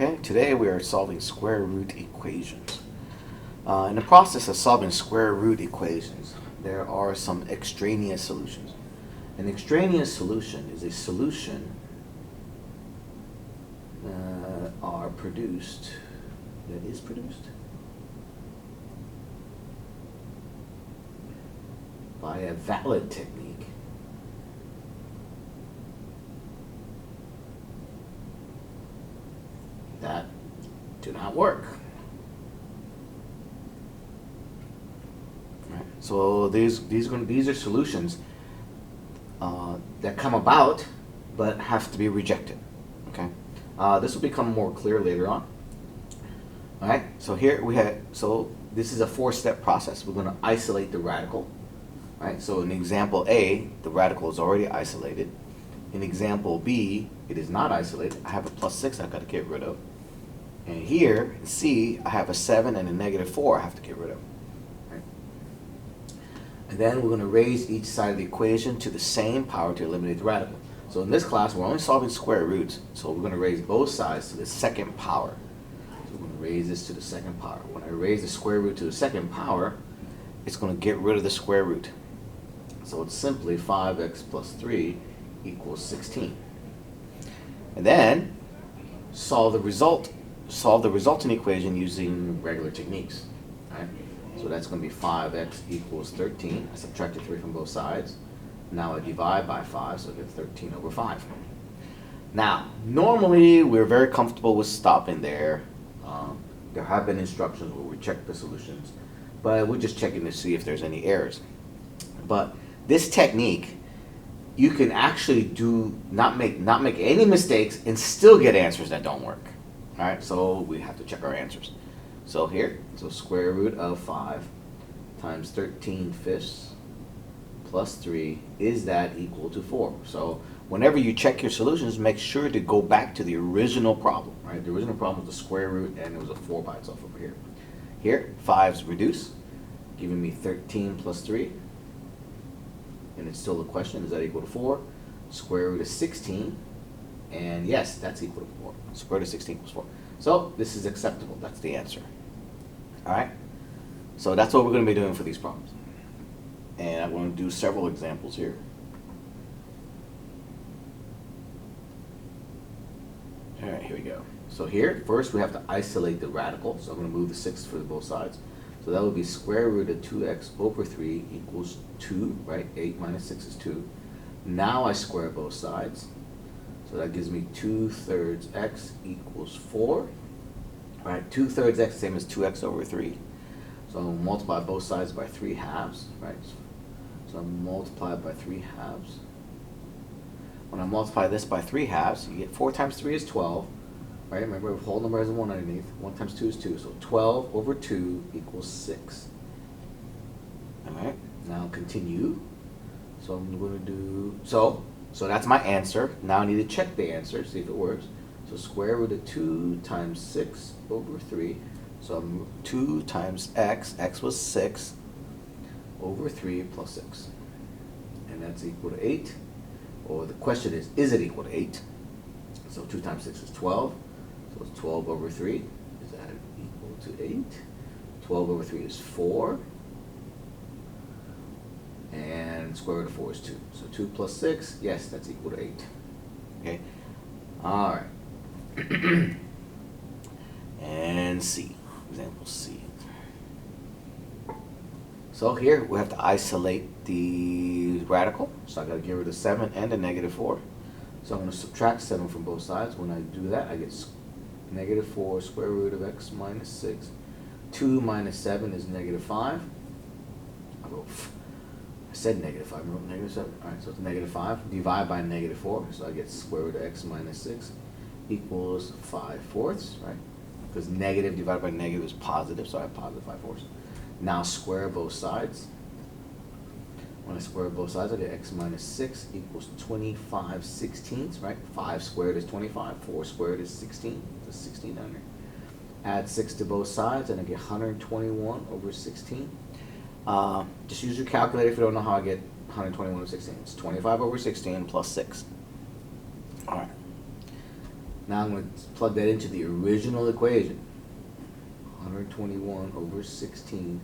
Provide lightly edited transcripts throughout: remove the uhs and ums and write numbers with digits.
Okay, today we are solving square root equations. In the process of solving square root equations, there are some extraneous solutions. An extraneous solution is a solution that is produced by a valid technique that do not work. Right. So these are solutions that come about but have to be rejected. Okay, this will become more clear later on. All right. So here this is a four-step process. We're going to isolate the radical. Right. So in example A, the radical is already isolated. In example B, it is not isolated. I have a plus 6 I've got to get rid of. And here, in C, I have a 7 and a negative 4 I have to get rid of. Right? And then we're going to raise each side of the equation to the same power to eliminate the radical. So in this class, we're only solving square roots. So we're going to raise both sides to the second power. So we're going to raise this to the second power. When I raise the square root to the second power, it's going to get rid of the square root. So it's simply 5x plus 3 equals 16. And then solve the resultant equation using regular techniques. Right? So that's going to be 5x equals 13. I subtracted 3 from both sides. Now I divide by 5, so I get 13 over 5. Now, normally we're very comfortable with stopping there. There have been instructions where we check the solutions, but we're just checking to see if there's any errors. But this technique, you can actually not make any mistakes and still get answers that don't work. All right, so we have to check our answers. So here, square root of 5 times 13 fifths plus 3, is that equal to 4? So whenever you check your solutions, make sure to go back to the original problem. Right, the original problem was the square root and it was a 4 by itself over here. Here, 5's reduce, giving me 13 plus 3. And it's still a question, is that equal to 4? Square root of 16, and yes, that's equal to 4. Square root of 16 equals 4. So this is acceptable, that's the answer. All right, so that's what we're going to be doing for these problems. And I'm going to do several examples here. All right, here we go. So here, first we have to isolate the radical. So I'm going to move the 6 for both sides. So that would be square root of 2x over 3 equals 2, right? 8 minus 6 is 2. Now I square both sides. So that gives me 2/3 x equals 4. Right? 2/3 x, same as 2x over 3. So I'll multiply both sides by 3 halves, right? So I multiply by 3 halves. When I multiply this by 3 halves, you get 4 times 3 is 12. Right, remember, the whole number has a 1 underneath. 1 times 2 is 2. So 12 over 2 equals 6. All right, now continue. So I'm going to do, so that's my answer. Now I need to check the answer, see if it works. So square root of 2 times 6 over 3. So 2 times x was 6, over 3 plus 6. And that's equal to 8. Or the question is it equal to 8? So 2 times 6 is 12. So it's 12 over 3. Is that equal to 8? 12 over 3 is 4. And square root of 4 is 2. So 2 plus 6, yes, that's equal to 8. Okay? All right. And C. Example C. So here we have to isolate the radical. So I got to get rid of 7 and a negative 4. So I'm going to subtract 7 from both sides. When I do that, I get negative 4 square root of x minus 6. 2 minus 7 is negative 5. I said negative 5, I wrote negative 7. All right, so it's negative 5. Divide by negative 4, so I get square root of x minus 6 equals 5/4, right? Because negative divided by negative is positive, so I have positive 5/4. Now square both sides. When I square both sides, I get x minus 6 equals 25/16, right? 5 squared is 25, 4 squared is 16, that's 16 down here. Add 6 to both sides, and I get 121 over 16. Just use your calculator if you don't know how I get 121 over 16. It's 25 over 16 plus 6. All right. Now I'm going to plug that into the original equation. 121 over 16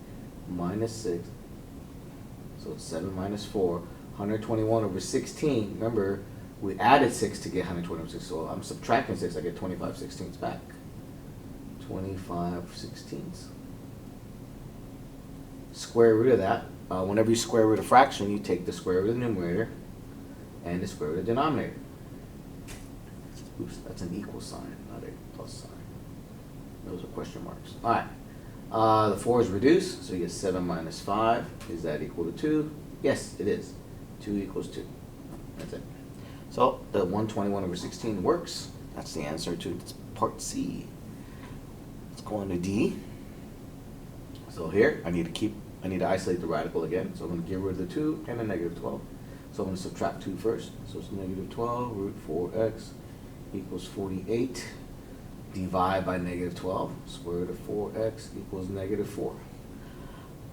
minus 6. So it's 7 minus 4. 121 over 16. Remember, we added 6 to get 120 over 6. So I'm subtracting 6. I get 25 sixteenths back. 25 sixteenths. Square root of that. Whenever you square root a fraction, you take the square root of the numerator and the square root of the denominator. Oops, that's an equal sign, not a plus sign. Those are question marks. All right. The 4 is reduced, so you get 7 minus 5. Is that equal to 2? Yes, it is. 2 equals 2. That's it. So the 121 over 16 works. That's the answer to part C. Let's go on to D. So here, I need to isolate the radical again. So I'm going to get rid of the 2 and the negative 12. So I'm going to subtract 2 first. So it's negative 12 root 4x equals 48. Divide by negative 12. Square root of 4x equals negative 4.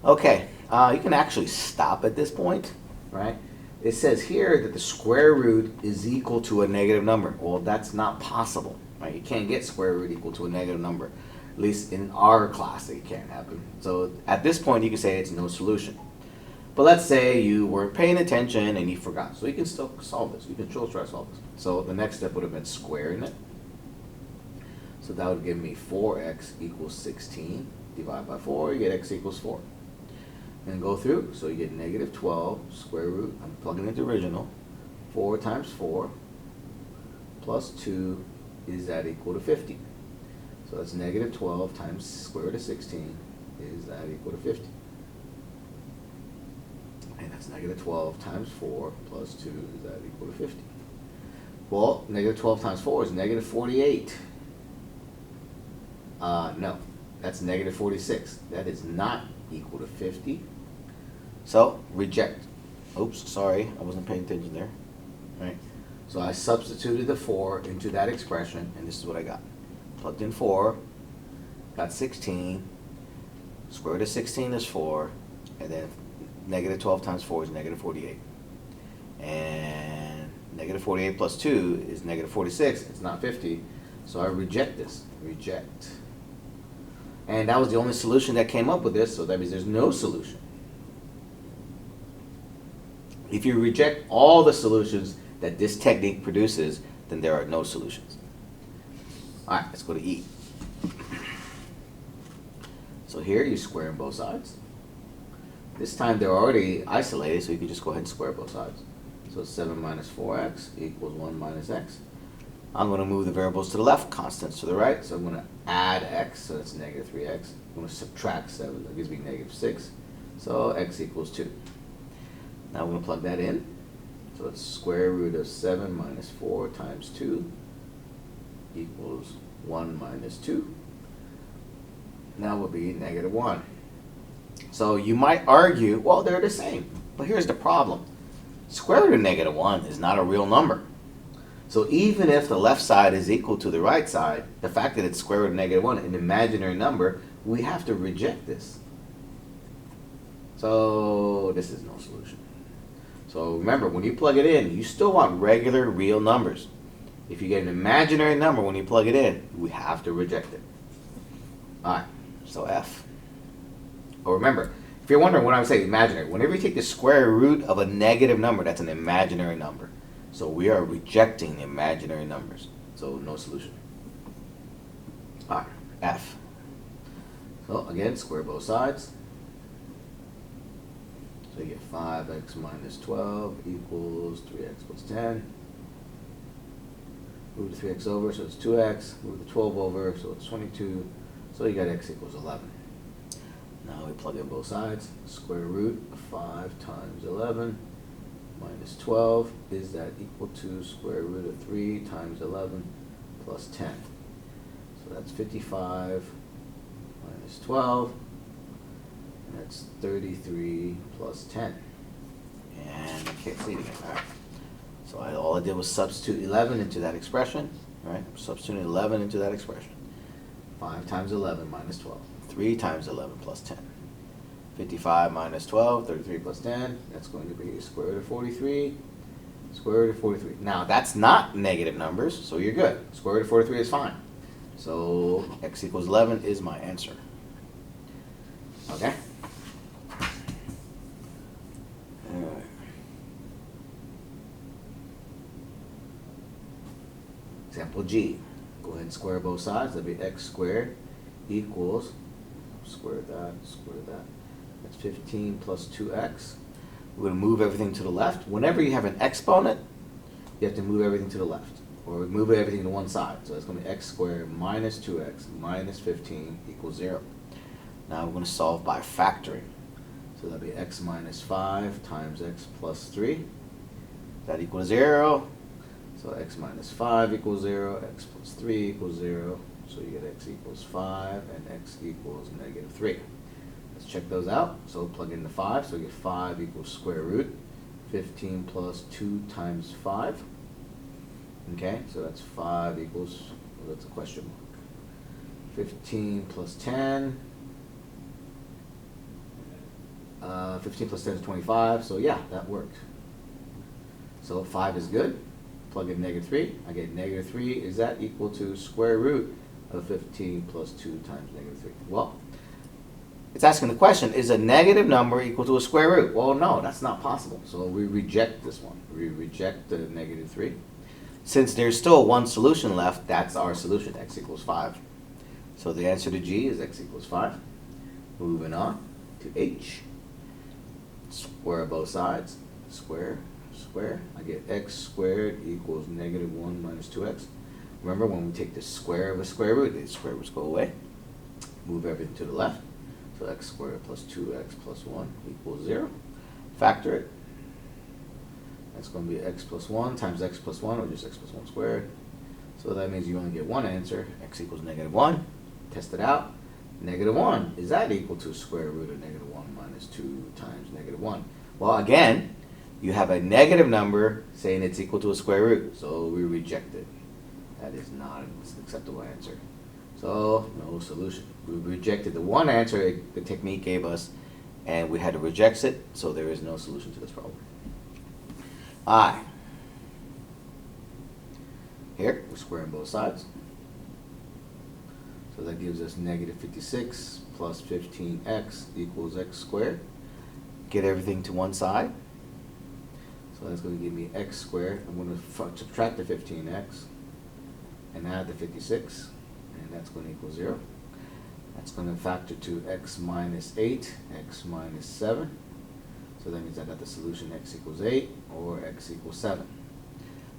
Okay, you can actually stop at this point, right? It says here that the square root is equal to a negative number. Well, that's not possible, right? You can't get square root equal to a negative number. At least in our class, it can't happen. So at this point, you can say it's no solution. But let's say you weren't paying attention and you forgot. So you can still solve this. You can still try to solve this. So the next step would have been squaring it. So that would give me 4x equals 16. Divide by 4, you get x equals 4. And go through. So you get negative 12 square root. I'm plugging into original. 4 times 4 plus 2 is that equal to 50. So that's negative 12 times square root of 16 is that equal to 50. And that's negative 12 times 4 plus 2 is that equal to 50. Well, negative 12 times 4 is negative 48. No, that's negative 46. That is not equal to 50. So, reject. Oops, sorry, I wasn't paying attention there. Right. So I substituted the 4 into that expression, and this is what I got. Plugged in 4, got 16, square root of 16 is 4, and then negative 12 times 4 is negative 48. And negative 48 plus 2 is negative 46. It's not 50. So I reject this. Reject. And that was the only solution that came up with this, so that means there's no solution. If you reject all the solutions that this technique produces, then there are no solutions. All right, let's go to E. So here you square in both sides. This time they're already isolated, so you can just go ahead and square both sides. So 7 minus 4x equals 1 minus x. I'm going to move the variables to the left, constants to the right. So I'm going to add x, so that's negative 3x. I'm going to subtract 7, that gives me negative 6. So x equals 2. Now I'm going to plug that in. So it's square root of 7 minus 4 times 2 equals 1 minus 2. Now will be negative 1. So you might argue, well, they're the same. But here's the problem. Square root of negative 1 is not a real number. So even if the left side is equal to the right side, the fact that it's square root of negative 1, an imaginary number, we have to reject this. So this is no solution. So remember, when you plug it in, you still want regular, real numbers. If you get an imaginary number when you plug it in, we have to reject it. All right, so F. Oh, remember, if you're wondering what I would say imaginary, whenever you take the square root of a negative number, that's an imaginary number. So we are rejecting imaginary numbers. So no solution. All right, F. So again, square both sides. So you get 5x minus 12 equals 3x plus 10. Move the 3x over, so it's 2x. Move the 12 over, so it's 22. So you got x equals 11. Now we plug in both sides. Square root of 5 times 11 minus 12. Is that equal to square root of 3 times 11 plus 10? So that's 55 minus 12. And that's 33 plus 10. And I can't see it again. All right. So all I did was substitute 11 into that expression. Right? Substituting 11 into that expression. 5 times 11 minus 12. 3 times 11 plus 10. 55 minus 12, 33 plus 10. That's going to be square root of 43. Square root of 43. Now, that's not negative numbers, so you're good. Square root of 43 is fine. So, x equals 11 is my answer. Okay? Alright. Example G. Go ahead and square both sides. That'll be x squared equals, square that. That's 15 plus 2x. We're going to move everything to the left. Whenever you have an exponent, you have to move everything to the left, or move everything to one side. So it's going to be x squared minus 2x minus 15 equals 0. Now we're going to solve by factoring. So that'll be x minus 5 times x plus 3. That equals 0. So x minus 5 equals 0, x plus 3 equals 0. So you get x equals 5 and x equals negative 3. Let's check those out. So plug in the 5. So you get 5 equals square root 15 plus 2 times 5. Okay, so that's 5 equals, well, that's a question mark. 15 plus 10. 15 plus 10 is 25. So yeah, that worked. So 5 is good. Plug in negative 3. I get negative 3. Is that equal to square root of 15 plus 2 times negative 3? Well, it's asking the question, is a negative number equal to a square root? Well, no, that's not possible. So we reject this one. We reject the negative 3. Since there's still one solution left, that's our solution, x equals 5. So the answer to G is x equals 5. Moving on to H. Square both sides. Square. I get x squared equals negative 1 minus 2x. Remember, when we take the square of a square root, the square roots go away. Move everything to the left. So x squared plus 2x plus 1 equals 0. Factor it. That's going to be x plus 1 times x plus 1, or just x plus 1 squared. So that means you only get one answer, x equals negative 1. Test it out. Negative 1, is that equal to square root of negative 1 minus 2 times negative 1? Well, again, you have a negative number saying it's equal to a square root, so we reject it. That is not an acceptable answer. So, no solution. We rejected the one answer the technique gave us, and we had to reject it, so there is no solution to this problem. I. Here, we're squaring both sides. So that gives us negative 56 plus 15x equals x squared. Get everything to one side. So that's going to give me x squared. I'm going to subtract the 15x and add the 56, and that's going to equal 0. That's going to factor to x minus 8, x minus 7. So that means I got the solution x equals 8 or x equals 7.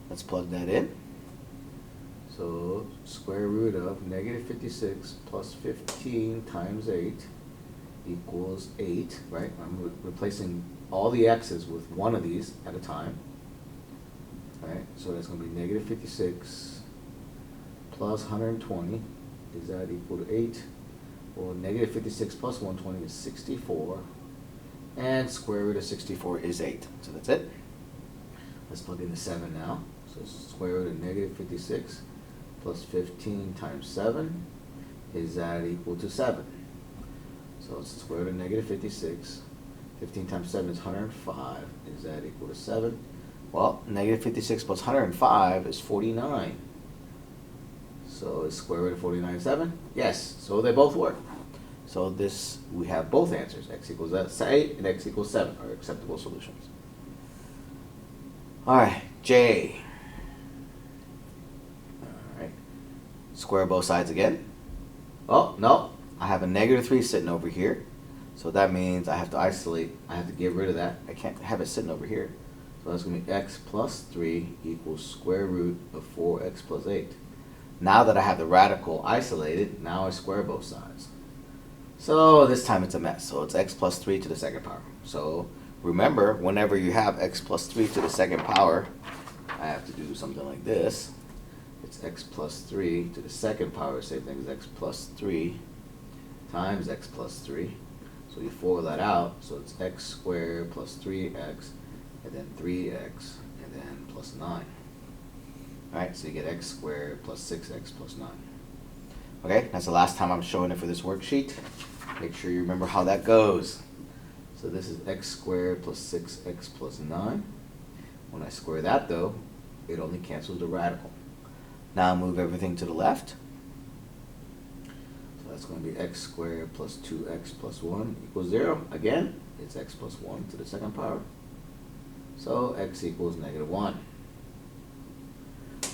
Let's plug that in. So square root of negative 56 plus 15 times 8 equals 8, right? I'm replacing all the x's with one of these at a time. Right? So that's going to be negative 56 plus 120. Is that equal to 8? Well, negative 56 plus 120 is 64. And square root of 64 is 8. So that's it. Let's plug in the 7 now. So square root of negative 56 plus 15 times 7. Is that equal to 7? So it's the square root of negative 56. 15 times 7 is 105. Is that equal to 7? Well, negative 56 plus 105 is 49. So is square root of 49 7? Yes. So they both work. So this, we have both answers. X equals 8 and x equals 7 are acceptable solutions. All right, J. All right. Square both sides again. Oh, no. I have a negative 3 sitting over here. So that means I have to isolate. I have to get rid of that. I can't have it sitting over here. So that's going to be x plus 3 equals square root of 4x plus 8. Now that I have the radical isolated, now I square both sides. So this time it's a mess. So it's x plus 3 to the second power. So remember, whenever you have x plus 3 to the second power, I have to do something like this. It's x plus 3 to the second power, same thing as x plus 3 times x plus 3. So you FOIL that out, so it's x squared plus 3x, and then 3x, and then plus 9. Alright, so you get x squared plus 6x plus 9. Okay, that's the last time I'm showing it for this worksheet. Make sure you remember how that goes. So this is x squared plus 6x plus 9. When I square that though, it only cancels the radical. Now move everything to the left. So that's going to be x squared plus 2x plus 1 equals 0. Again, it's x plus 1 to the second power. So x equals -1.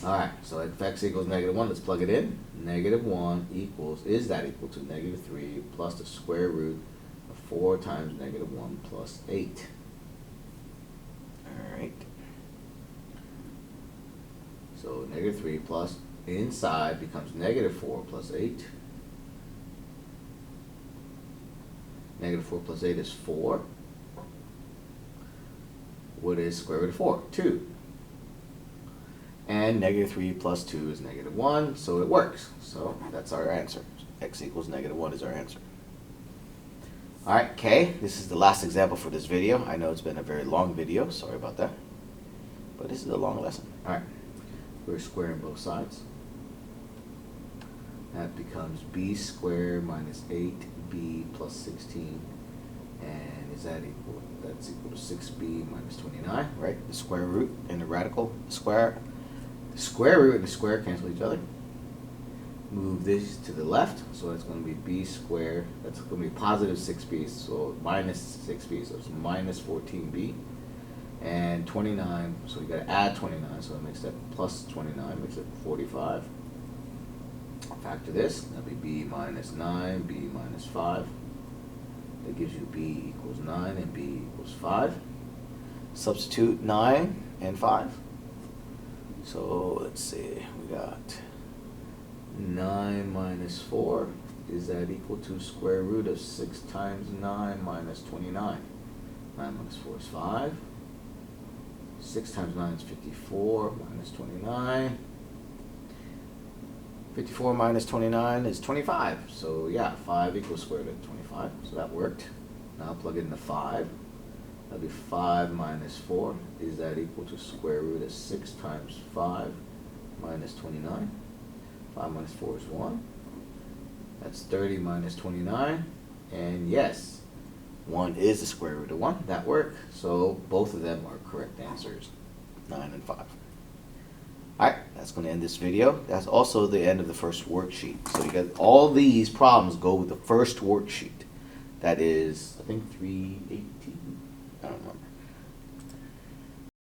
Alright, so if x equals -1, let's plug it in. -1 equals, is that equal to -3 plus the square root of 4 times -1 plus 8. Alright. So -3 plus inside becomes -4 plus 8. -4 plus 8 is 4. What is square root of 4? 2. And -3 plus 2 is -1, so it works. So that's our answer. X equals -1 is our answer. Alright, K, this is the last example for this video. I know it's been a very long video, sorry about that. But this is a long lesson. Alright, we're squaring both sides. That becomes b squared minus 8b plus 16. And is that equal? That's equal to 6b minus 29, right? The square root and the radical, the square root and the square cancel each other. Move this to the left, so it's going to be b squared. That's going to be positive 6b, so minus 6b, so it's minus 14b. And 29, so you got to add 29, so it makes that plus 29, makes it 45. Factor this, that'll be b minus 9, b minus 5. That gives you b equals 9 and b equals 5. Substitute 9 and 5. So let's see, we got 9 minus 4. Is that equal to square root of 6 times 9 minus 29? 9 minus 4 is 5. 6 times 9 is 54 minus 29. 54 minus 29 is 25. So yeah, 5 equals square root of 25. So that worked. Now plug in the 5. That'll be 5 minus 4. Is that equal to square root of 6 times 5 minus 29? 5 minus 4 is 1. That's 30 minus 29. And yes, 1 is the square root of 1. That worked. So both of them are correct answers, 9 and 5. Alright, that's going to end this video. That's also the end of the first worksheet. So you got all these problems go with the first worksheet. That is, I think, 318. I don't remember.